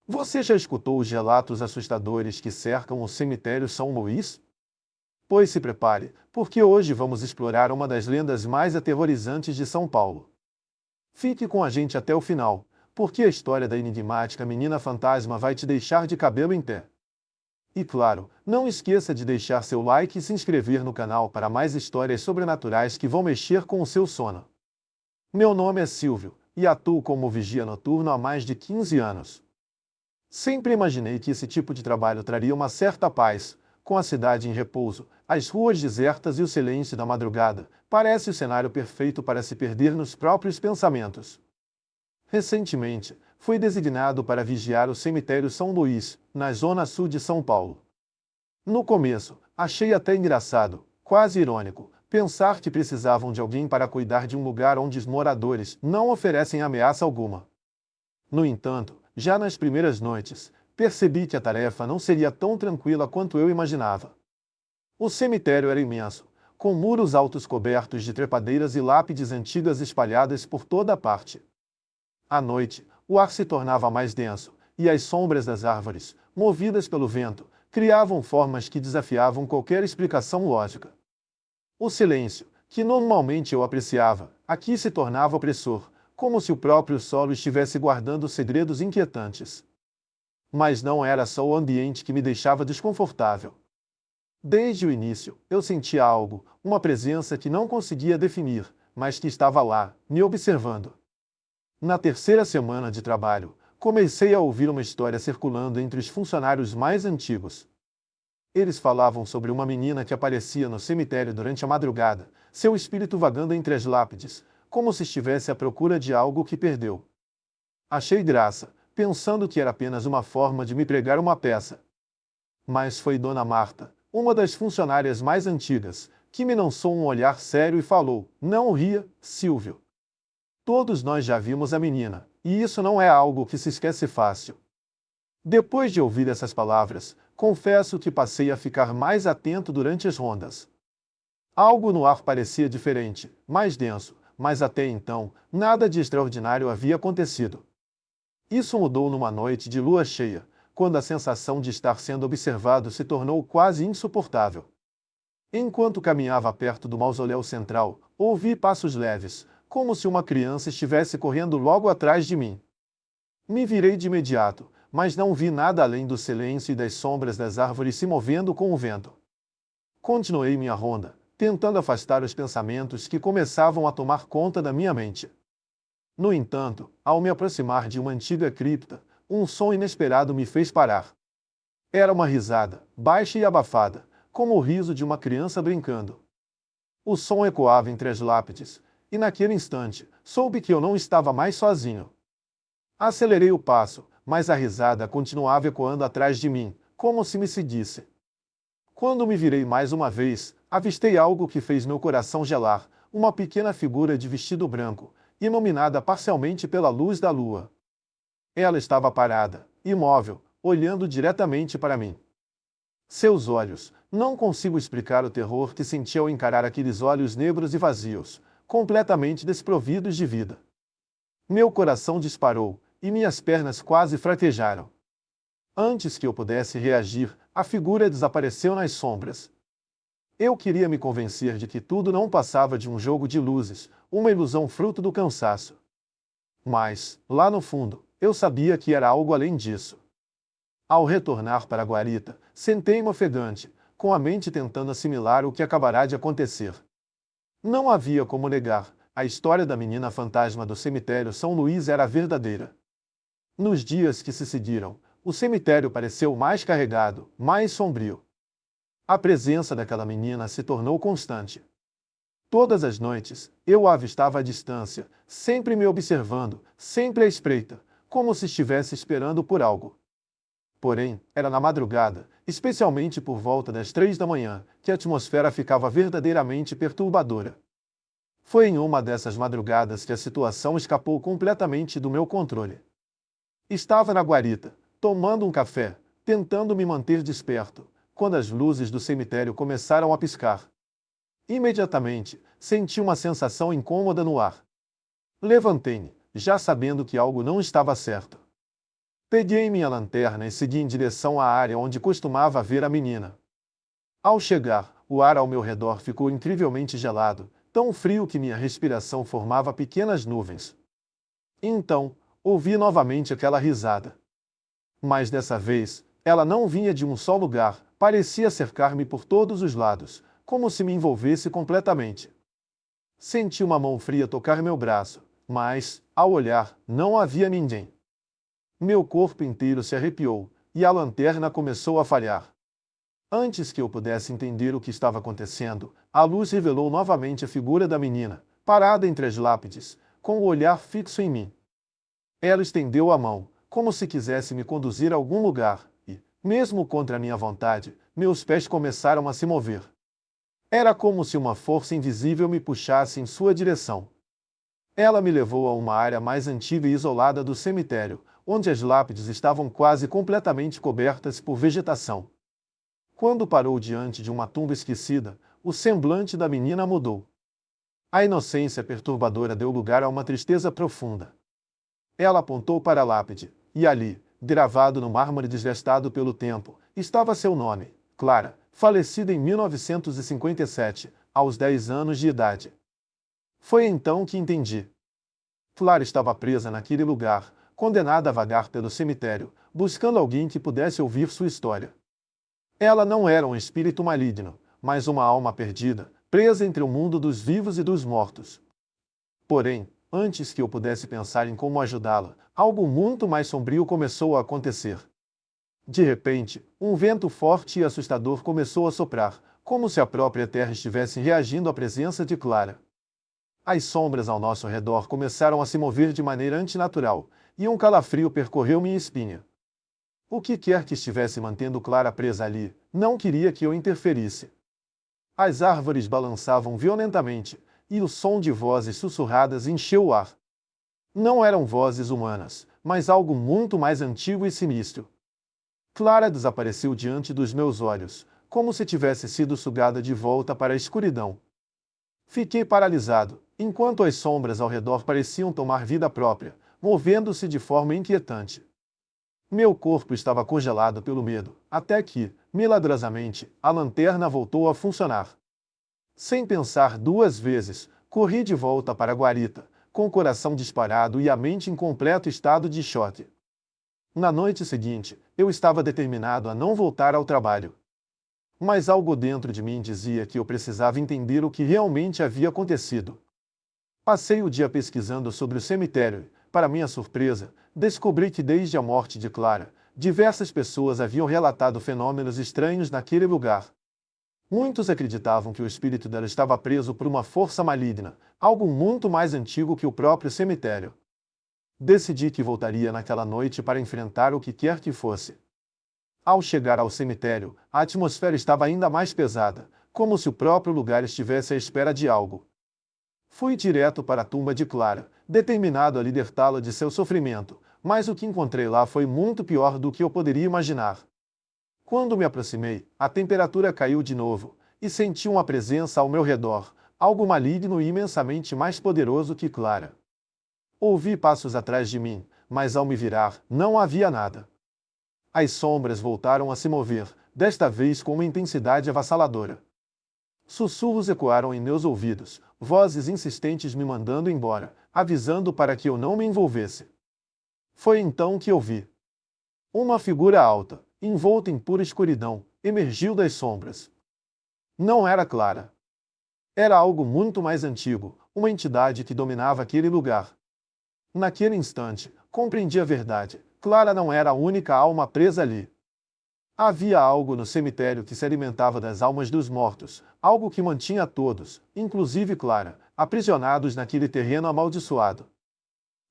Você já escutou os relatos assustadores que cercam o cemitério São Luís? Pois se prepare, porque hoje vamos explorar uma das lendas mais aterrorizantes de São Paulo. Fique com a gente até o final, porque a história da enigmática menina fantasma vai te deixar de cabelo em pé. E claro, não esqueça de deixar seu like e se inscrever no canal para mais histórias sobrenaturais que vão mexer com o seu sono. Meu nome é Silvio, e atuo como vigia noturno há mais de 15 anos. Sempre imaginei que esse tipo de trabalho traria uma certa paz, com a cidade em repouso, as ruas desertas e o silêncio da madrugada. Parece o cenário perfeito para se perder nos próprios pensamentos. Recentemente, fui designado para vigiar o cemitério São Luís, na zona sul de São Paulo. No começo, achei até engraçado, quase irônico, pensar que precisavam de alguém para cuidar de um lugar onde os moradores não oferecem ameaça alguma. No entanto, já nas primeiras noites, percebi que a tarefa não seria tão tranquila quanto eu imaginava. O cemitério era imenso, com muros altos cobertos de trepadeiras e lápides antigas espalhadas por toda parte. À noite, o ar se tornava mais denso, e as sombras das árvores, movidas pelo vento, criavam formas que desafiavam qualquer explicação lógica. O silêncio, que normalmente eu apreciava, aqui se tornava opressor, como se o próprio solo estivesse guardando segredos inquietantes. Mas não era só o ambiente que me deixava desconfortável. Desde o início, eu sentia algo, uma presença que não conseguia definir, mas que estava lá, me observando. Na terceira semana de trabalho, comecei a ouvir uma história circulando entre os funcionários mais antigos. Eles falavam sobre uma menina que aparecia no cemitério durante a madrugada, seu espírito vagando entre as lápides, como se estivesse à procura de algo que perdeu. Achei graça, pensando que era apenas uma forma de me pregar uma peça. Mas foi Dona Marta, uma das funcionárias mais antigas, que me lançou um olhar sério e falou: "Não ria, Silvio. Todos nós já vimos a menina, e isso não é algo que se esquece fácil." Depois de ouvir essas palavras, confesso que passei a ficar mais atento durante as rondas. Algo no ar parecia diferente, mais denso, mas até então, nada de extraordinário havia acontecido. Isso mudou numa noite de lua cheia, quando a sensação de estar sendo observado se tornou quase insuportável. Enquanto caminhava perto do mausoléu central, ouvi passos leves, como se uma criança estivesse correndo logo atrás de mim. Me virei de imediato, mas não vi nada além do silêncio e das sombras das árvores se movendo com o vento. Continuei minha ronda, tentando afastar os pensamentos que começavam a tomar conta da minha mente. No entanto, ao me aproximar de uma antiga cripta, um som inesperado me fez parar. Era uma risada, baixa e abafada, como o riso de uma criança brincando. O som ecoava entre as lápides, e naquele instante, soube que eu não estava mais sozinho. Acelerei o passo, mas a risada continuava ecoando atrás de mim, como se me seguisse. Quando me virei mais uma vez, avistei algo que fez meu coração gelar, uma pequena figura de vestido branco, iluminada parcialmente pela luz da lua. Ela estava parada, imóvel, olhando diretamente para mim. Seus olhos, não consigo explicar o terror que senti ao encarar aqueles olhos negros e vazios, completamente desprovidos de vida. Meu coração disparou, e minhas pernas quase fraquejaram. Antes que eu pudesse reagir, a figura desapareceu nas sombras. Eu queria me convencer de que tudo não passava de um jogo de luzes, uma ilusão fruto do cansaço. Mas, lá no fundo, eu sabia que era algo além disso. Ao retornar para a guarita, sentei-me ofegante, com a mente tentando assimilar o que acabará de acontecer. Não havia como negar, a história da menina fantasma do cemitério São Luís era verdadeira. Nos dias que se seguiram, o cemitério pareceu mais carregado, mais sombrio. A presença daquela menina se tornou constante. Todas as noites, eu a avistava à distância, sempre me observando, sempre à espreita, como se estivesse esperando por algo. Porém, era na madrugada, especialmente por volta das 3 da manhã, que a atmosfera ficava verdadeiramente perturbadora. Foi em uma dessas madrugadas que a situação escapou completamente do meu controle. Estava na guarita, tomando um café, tentando me manter desperto, quando as luzes do cemitério começaram a piscar. Imediatamente, senti uma sensação incômoda no ar. Levantei-me, já sabendo que algo não estava certo. Peguei minha lanterna e segui em direção à área onde costumava ver a menina. Ao chegar, o ar ao meu redor ficou incrivelmente gelado, tão frio que minha respiração formava pequenas nuvens. Então, ouvi novamente aquela risada. Mas dessa vez, ela não vinha de um só lugar, parecia cercar-me por todos os lados, como se me envolvesse completamente. Senti uma mão fria tocar meu braço, mas, ao olhar, não havia ninguém. Meu corpo inteiro se arrepiou, e a lanterna começou a falhar. Antes que eu pudesse entender o que estava acontecendo, a luz revelou novamente a figura da menina, parada entre as lápides, com o olhar fixo em mim. Ela estendeu a mão, como se quisesse me conduzir a algum lugar, e, mesmo contra a minha vontade, meus pés começaram a se mover. Era como se uma força invisível me puxasse em sua direção. Ela me levou a uma área mais antiga e isolada do cemitério, onde as lápides estavam quase completamente cobertas por vegetação. Quando parou diante de uma tumba esquecida, o semblante da menina mudou. A inocência perturbadora deu lugar a uma tristeza profunda. Ela apontou para a lápide, e ali, gravado no mármore desgastado pelo tempo, estava seu nome, Clara, falecida em 1957, aos 10 anos de idade. Foi então que entendi. Clara estava presa naquele lugar, condenada a vagar pelo cemitério, buscando alguém que pudesse ouvir sua história. Ela não era um espírito maligno, mas uma alma perdida, presa entre o mundo dos vivos e dos mortos. Porém, antes que eu pudesse pensar em como ajudá-la, algo muito mais sombrio começou a acontecer. De repente, um vento forte e assustador começou a soprar, como se a própria terra estivesse reagindo à presença de Clara. As sombras ao nosso redor começaram a se mover de maneira antinatural, e um calafrio percorreu minha espinha. O que quer que estivesse mantendo Clara presa ali, não queria que eu interferisse. As árvores balançavam violentamente, e o som de vozes sussurradas encheu o ar. Não eram vozes humanas, mas algo muito mais antigo e sinistro. Clara desapareceu diante dos meus olhos, como se tivesse sido sugada de volta para a escuridão. Fiquei paralisado, enquanto as sombras ao redor pareciam tomar vida própria, movendo-se de forma inquietante. Meu corpo estava congelado pelo medo, até que, milagrosamente, a lanterna voltou a funcionar. Sem pensar duas vezes, corri de volta para a guarita, com o coração disparado e a mente em completo estado de choque. Na noite seguinte, eu estava determinado a não voltar ao trabalho. Mas algo dentro de mim dizia que eu precisava entender o que realmente havia acontecido. Passei o dia pesquisando sobre o cemitério e, para minha surpresa, descobri que desde a morte de Clara, diversas pessoas haviam relatado fenômenos estranhos naquele lugar. Muitos acreditavam que o espírito dela estava preso por uma força maligna, algo muito mais antigo que o próprio cemitério. Decidi que voltaria naquela noite para enfrentar o que quer que fosse. Ao chegar ao cemitério, a atmosfera estava ainda mais pesada, como se o próprio lugar estivesse à espera de algo. Fui direto para a tumba de Clara, determinado a libertá-la de seu sofrimento, mas o que encontrei lá foi muito pior do que eu poderia imaginar. Quando me aproximei, a temperatura caiu de novo, e senti uma presença ao meu redor, algo maligno e imensamente mais poderoso que Clara. Ouvi passos atrás de mim, mas ao me virar, não havia nada. As sombras voltaram a se mover, desta vez com uma intensidade avassaladora. Sussurros ecoaram em meus ouvidos, vozes insistentes me mandando embora, avisando para que eu não me envolvesse. Foi então que eu vi. Uma figura alta, envolta em pura escuridão, emergiu das sombras. Não era Clara. Era algo muito mais antigo, uma entidade que dominava aquele lugar. Naquele instante, compreendi a verdade. Clara não era a única alma presa ali. Havia algo no cemitério que se alimentava das almas dos mortos, algo que mantinha todos, inclusive Clara, aprisionados naquele terreno amaldiçoado.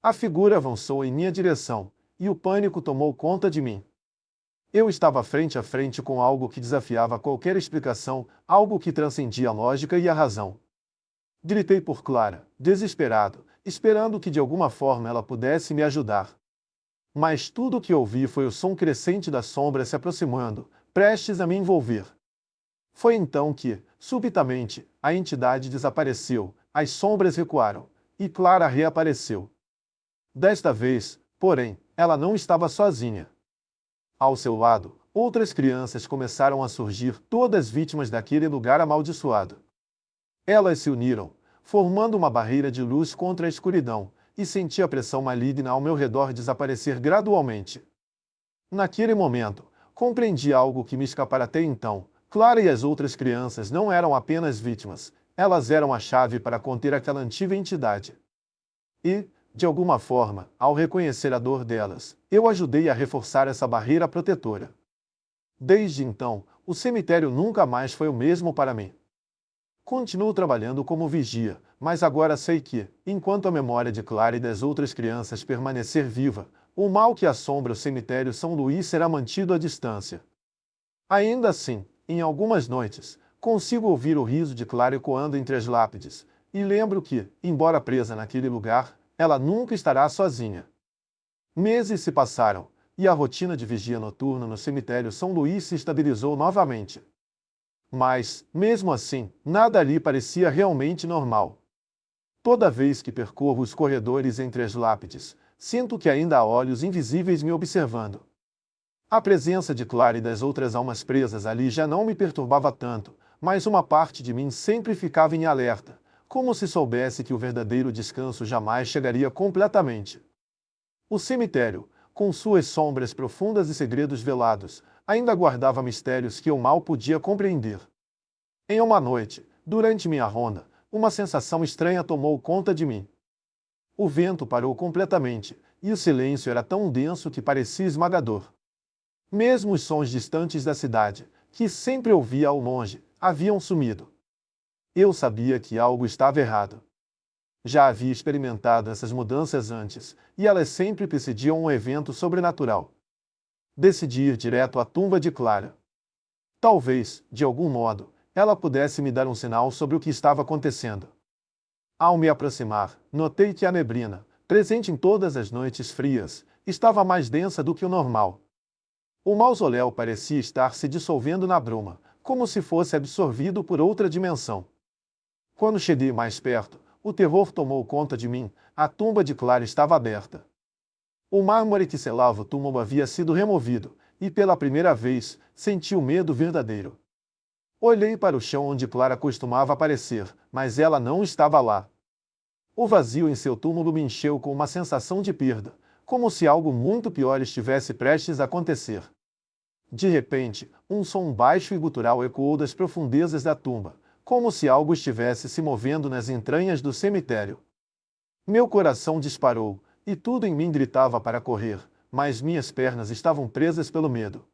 A figura avançou em minha direção, e o pânico tomou conta de mim. Eu estava frente a frente com algo que desafiava qualquer explicação, algo que transcendia a lógica e a razão. Gritei por Clara, desesperado, esperando que de alguma forma ela pudesse me ajudar. Mas tudo o que ouvi foi o som crescente da sombra se aproximando, prestes a me envolver. Foi então que, subitamente, a entidade desapareceu, as sombras recuaram, e Clara reapareceu. Desta vez, porém, ela não estava sozinha. Ao seu lado, outras crianças começaram a surgir, todas vítimas daquele lugar amaldiçoado. Elas se uniram, formando uma barreira de luz contra a escuridão, e senti a pressão maligna ao meu redor desaparecer gradualmente. Naquele momento, compreendi algo que me escapara até então. Clara e as outras crianças não eram apenas vítimas, elas eram a chave para conter aquela antiga entidade. E, de alguma forma, ao reconhecer a dor delas, eu ajudei a reforçar essa barreira protetora. Desde então, o cemitério nunca mais foi o mesmo para mim. Continuo trabalhando como vigia, mas agora sei que, enquanto a memória de Clara e das outras crianças permanecer viva, o mal que assombra o cemitério São Luís será mantido à distância. Ainda assim, em algumas noites, consigo ouvir o riso de Clara ecoando entre as lápides, e lembro que, embora presa naquele lugar, ela nunca estará sozinha. Meses se passaram, e a rotina de vigia noturna no cemitério São Luís se estabilizou novamente. Mas, mesmo assim, nada ali parecia realmente normal. Toda vez que percorro os corredores entre as lápides, sinto que ainda há olhos invisíveis me observando. A presença de Clara e das outras almas presas ali já não me perturbava tanto, mas uma parte de mim sempre ficava em alerta, como se soubesse que o verdadeiro descanso jamais chegaria completamente. O cemitério, com suas sombras profundas e segredos velados, ainda guardava mistérios que eu mal podia compreender. Em uma noite, durante minha ronda, uma sensação estranha tomou conta de mim. O vento parou completamente, e o silêncio era tão denso que parecia esmagador. Mesmo os sons distantes da cidade, que sempre ouvia ao longe, haviam sumido. Eu sabia que algo estava errado. Já havia experimentado essas mudanças antes, e elas sempre precediam um evento sobrenatural. Decidi ir direto à tumba de Clara. Talvez, de algum modo, ela pudesse me dar um sinal sobre o que estava acontecendo. Ao me aproximar, notei que a neblina, presente em todas as noites frias, estava mais densa do que o normal. O mausoléu parecia estar se dissolvendo na bruma, como se fosse absorvido por outra dimensão. Quando cheguei mais perto, o terror tomou conta de mim. A tumba de Clara estava aberta. O mármore que selava o túmulo havia sido removido, e pela primeira vez, senti o medo verdadeiro. Olhei para o chão onde Clara costumava aparecer, mas ela não estava lá. O vazio em seu túmulo me encheu com uma sensação de perda, como se algo muito pior estivesse prestes a acontecer. De repente, um som baixo e gutural ecoou das profundezas da tumba, como se algo estivesse se movendo nas entranhas do cemitério. Meu coração disparou, e tudo em mim gritava para correr, mas minhas pernas estavam presas pelo medo.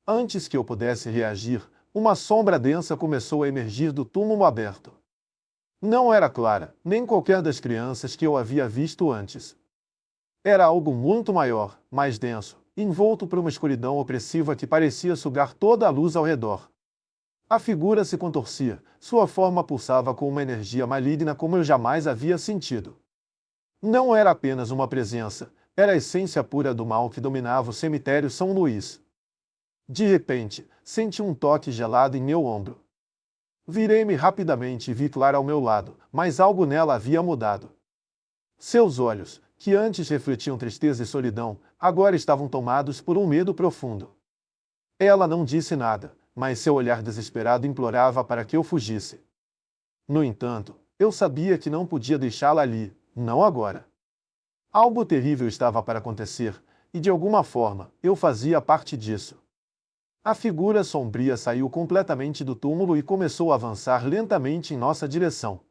Antes que eu pudesse reagir, uma sombra densa começou a emergir do túmulo aberto. Não era Clara, nem qualquer das crianças que eu havia visto antes. Era algo muito maior, mais denso, envolto por uma escuridão opressiva que parecia sugar toda a luz ao redor. A figura se contorcia, sua forma pulsava com uma energia maligna como eu jamais havia sentido. Não era apenas uma presença, era a essência pura do mal que dominava o cemitério São Luís. De repente, senti um toque gelado em meu ombro. Virei-me rapidamente e vi Clara ao meu lado, mas algo nela havia mudado. Seus olhos, que antes refletiam tristeza e solidão, agora estavam tomados por um medo profundo. Ela não disse nada, mas seu olhar desesperado implorava para que eu fugisse. No entanto, eu sabia que não podia deixá-la ali, não agora. Algo terrível estava para acontecer, e de alguma forma, eu fazia parte disso. A figura sombria saiu completamente do túmulo e começou a avançar lentamente em nossa direção.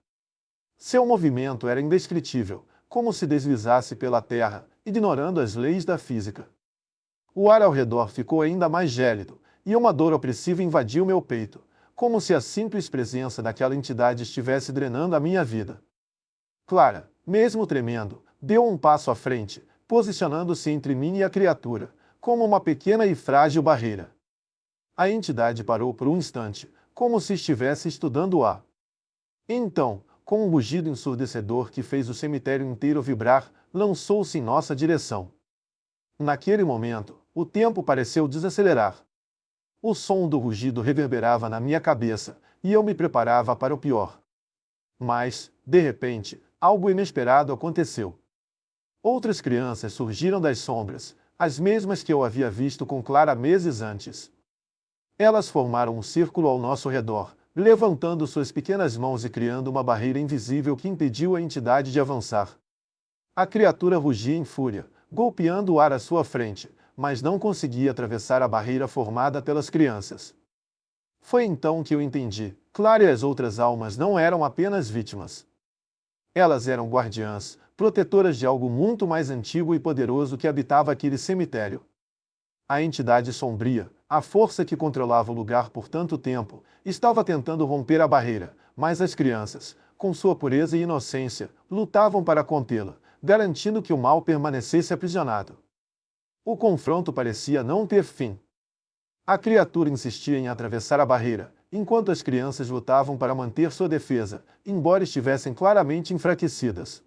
Seu movimento era indescritível, como se deslizasse pela terra, ignorando as leis da física. O ar ao redor ficou ainda mais gélido, e uma dor opressiva invadiu meu peito, como se a simples presença daquela entidade estivesse drenando a minha vida. Clara, mesmo tremendo, deu um passo à frente, posicionando-se entre mim e a criatura, como uma pequena e frágil barreira. A entidade parou por um instante, como se estivesse estudando o ar. Então, com um rugido ensurdecedor que fez o cemitério inteiro vibrar, lançou-se em nossa direção. Naquele momento, o tempo pareceu desacelerar. O som do rugido reverberava na minha cabeça, e eu me preparava para o pior. Mas, de repente, algo inesperado aconteceu. Outras crianças surgiram das sombras, as mesmas que eu havia visto com Clara meses antes. Elas formaram um círculo ao nosso redor, levantando suas pequenas mãos e criando uma barreira invisível que impediu a entidade de avançar. A criatura rugia em fúria, golpeando o ar à sua frente, mas não conseguia atravessar a barreira formada pelas crianças. Foi então que eu entendi: Clara e as outras almas não eram apenas vítimas. Elas eram guardiãs, protetoras de algo muito mais antigo e poderoso que habitava aquele cemitério. A entidade sombria, a força que controlava o lugar por tanto tempo, estava tentando romper a barreira, mas as crianças, com sua pureza e inocência, lutavam para contê-la, garantindo que o mal permanecesse aprisionado. O confronto parecia não ter fim. A criatura insistia em atravessar a barreira, enquanto as crianças lutavam para manter sua defesa, embora estivessem claramente enfraquecidas.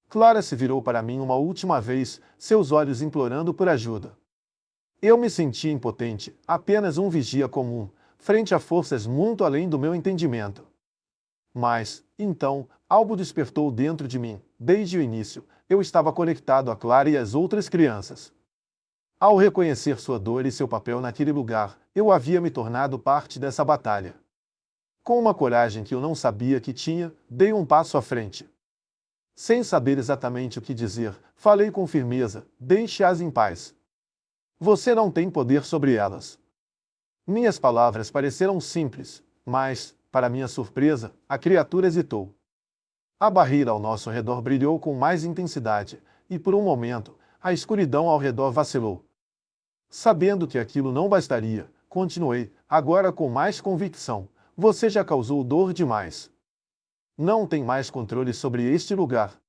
Clara se virou para mim uma última vez, seus olhos implorando por ajuda. Eu me sentia impotente, apenas um vigia comum, frente a forças muito além do meu entendimento. Mas, então, algo despertou dentro de mim. Desde o início, eu estava conectado a Clara e às outras crianças. Ao reconhecer sua dor e seu papel naquele lugar, eu havia me tornado parte dessa batalha. Com uma coragem que eu não sabia que tinha, dei um passo à frente. Sem saber exatamente o que dizer, falei com firmeza: deixe-as em paz. Você não tem poder sobre elas. Minhas palavras pareceram simples, mas, para minha surpresa, a criatura hesitou. A barreira ao nosso redor brilhou com mais intensidade, e por um momento, a escuridão ao redor vacilou. Sabendo que aquilo não bastaria, continuei, agora com mais convicção: você já causou dor demais. Não tem mais controle sobre este lugar.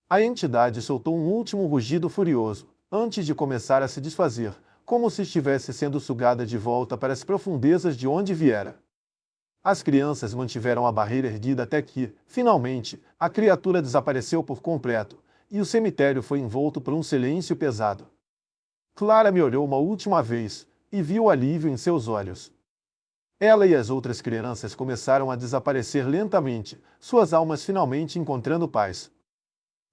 A entidade soltou um último rugido furioso, antes de começar a se desfazer, como se estivesse sendo sugada de volta para as profundezas de onde viera. As crianças mantiveram a barreira erguida até que, finalmente, a criatura desapareceu por completo, e o cemitério foi envolto por um silêncio pesado. Clara me olhou uma última vez, e viu o alívio em seus olhos. Ela e as outras crianças começaram a desaparecer lentamente, suas almas finalmente encontrando paz.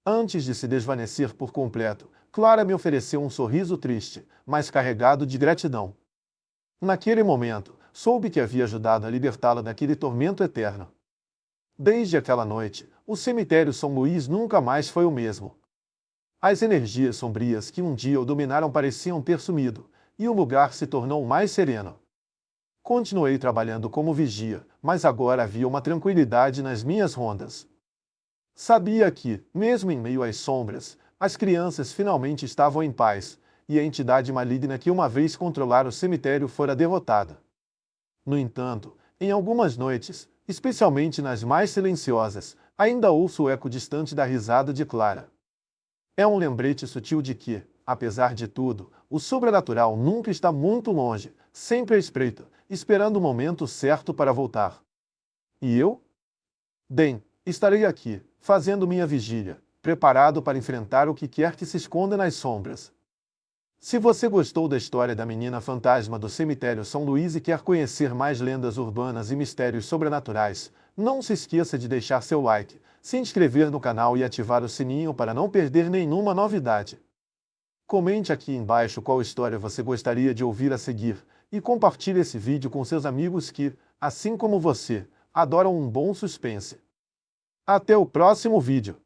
Antes de se desvanecer por completo, Clara me ofereceu um sorriso triste, mas carregado de gratidão. Naquele momento, soube que havia ajudado a libertá-la daquele tormento eterno. Desde aquela noite, o cemitério São Luís nunca mais foi o mesmo. As energias sombrias que um dia o dominaram pareciam ter sumido, e o lugar se tornou mais sereno. Continuei trabalhando como vigia, mas agora havia uma tranquilidade nas minhas rondas. Sabia que, mesmo em meio às sombras, as crianças finalmente estavam em paz, e a entidade maligna que uma vez controlara o cemitério fora derrotada. No entanto, em algumas noites, especialmente nas mais silenciosas, ainda ouço o eco distante da risada de Clara. É um lembrete sutil de que, apesar de tudo, o sobrenatural nunca está muito longe, sempre à espreita, esperando o momento certo para voltar. E eu? Bem, estarei aqui, fazendo minha vigília, preparado para enfrentar o que quer que se esconda nas sombras. Se você gostou da história da menina fantasma do cemitério São Luís e quer conhecer mais lendas urbanas e mistérios sobrenaturais, não se esqueça de deixar seu like, se inscrever no canal e ativar o sininho para não perder nenhuma novidade. Comente aqui embaixo qual história você gostaria de ouvir a seguir, e compartilhe esse vídeo com seus amigos que, assim como você, adoram um bom suspense. Até o próximo vídeo!